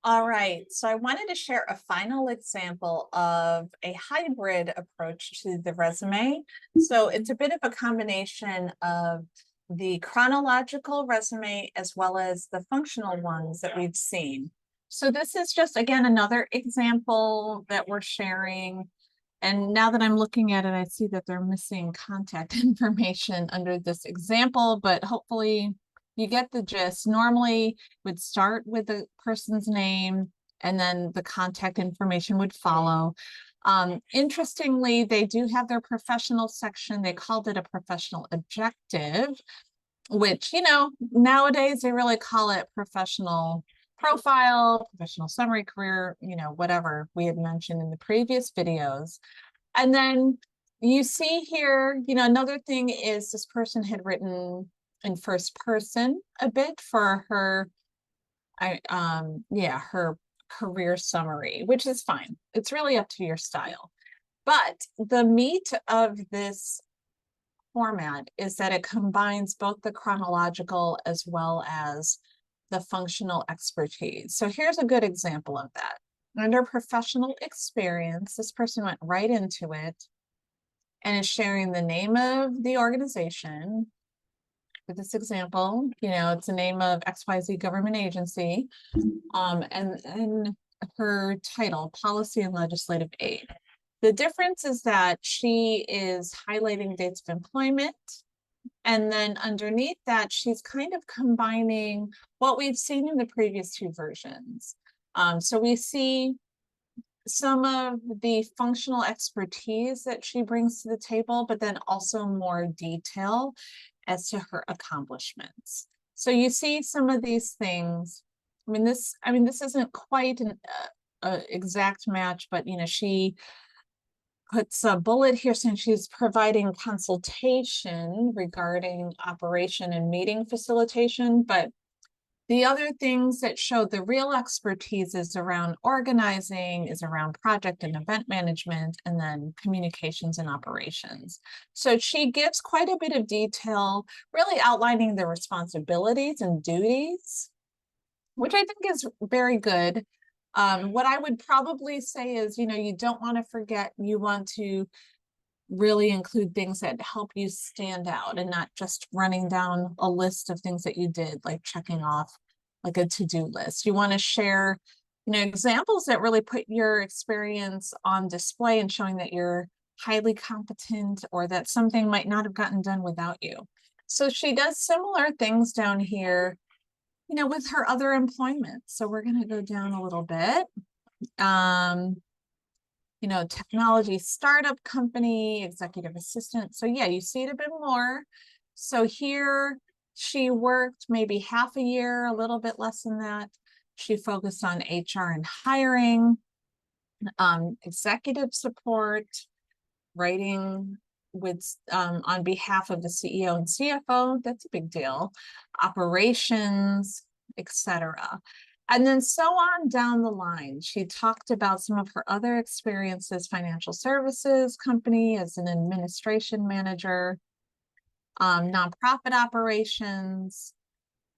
All right, so I wanted to share a final example of a hybrid approach to the resume. So it's a bit of a combination of the chronological resume as well as the functional ones that we've seen. So this is just, again, another example that we're sharing. And now that I'm looking at it, I see that they're missing contact information under this example, but hopefully you get the gist. Normally would start with the person's name and then the contact information would follow. Interestingly, they do have their professional section. They called it a professional objective, which, nowadays they really call it professional profile, professional summary, career, whatever we had mentioned in the previous videos. And then you see here, another thing is this person had written in first person a bit for her, her career summary, which is fine. It's really up to your style. But the meat of this format is that it combines both the chronological as well as the functional expertise. So here's a good example of that. Under professional experience, this person went right into it and is sharing the name of the organization. For this example, it's the name of XYZ government agency, and her title, policy and legislative aid. The difference is that she is highlighting dates of employment, and then underneath that, she's kind of combining what we've seen in the previous two versions. So we see some of the functional expertise that she brings to the table, but then also more detail as to her accomplishments. So you see some of these things. This isn't quite an exact match, but she puts a bullet here saying she's providing consultation regarding operation and meeting facilitation, but the other things that show the real expertise is around organizing, is around project and event management, and then communications and operations. So she gives quite a bit of detail, really outlining the responsibilities and duties, which I think is very good. What I would probably say is, you don't want to forget, you want to really include things that help you stand out and not just running down a list of things that you did, like checking off like a to-do list. You want to share, examples that really put your experience on display and showing that you're highly competent or that something might not have gotten done without you. So she does similar things down here, with her other employment. So we're going to go down a little bit. Technology startup company, executive assistant. So yeah, you see it a bit more. So here she worked maybe half a year, a little bit less than that. She focused on HR and hiring, executive support, writing with on behalf of the CEO and CFO. That's a big deal. Operations, etc. And then so on down the line. She talked about some of her other experiences, financial services company as an administration manager, nonprofit operations,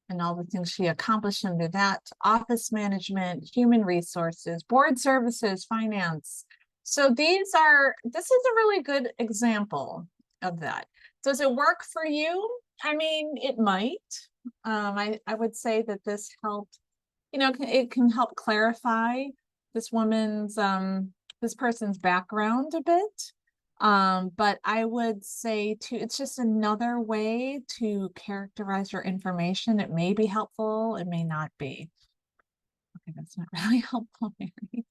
and all the things she accomplished under that, office management, human resources, board services, finance. So this is a really good example of that. Does it work for you? It might. I would say that this helped. It can help clarify this person's background a bit. But I would say too, it's just another way to characterize your information. It may be helpful, it may not be. Okay, that's not really helpful, Mary.